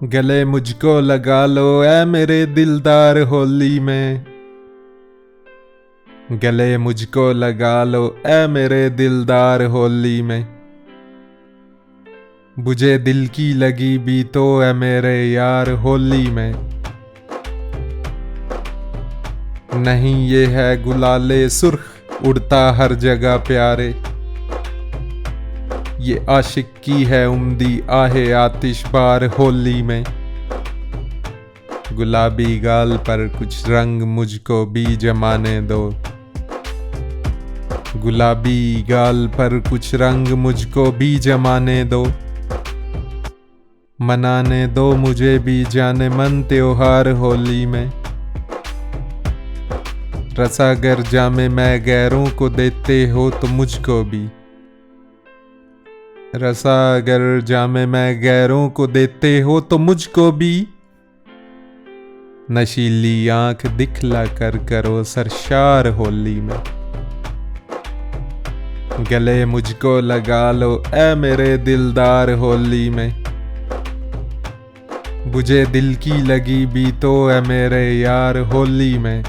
गले मुझको लगा लो ऐ मेरे दिलदार होली में। गले मुझको लगा लो ऐ मेरे दिलदार होली में। बुझे दिल की लगी भी तो ऐ मेरे यार होली में। नहीं ये है गुलाले सुर्ख उड़ता हर जगह प्यारे। ये आशिक की है उम्दी आहे आतिशबार होली में। गुलाबी गाल पर कुछ रंग मुझको भी जमाने दो। गुलाबी गाल पर कुछ रंग मुझको भी जमाने दो। मनाने दो मुझे भी जाने मन त्योहार होली में। रसा अगर जामे मैं गैरों को देते हो तो मुझको भी। रसा अगर जामे मैं गैरों को देते हो तो मुझको भी। नशीली आंख दिखला कर करो सरशार होली में। गले मुझको लगा लो ऐ मेरे दिलदार होली में। बुझे दिल की लगी भी तो ऐ मेरे यार होली में।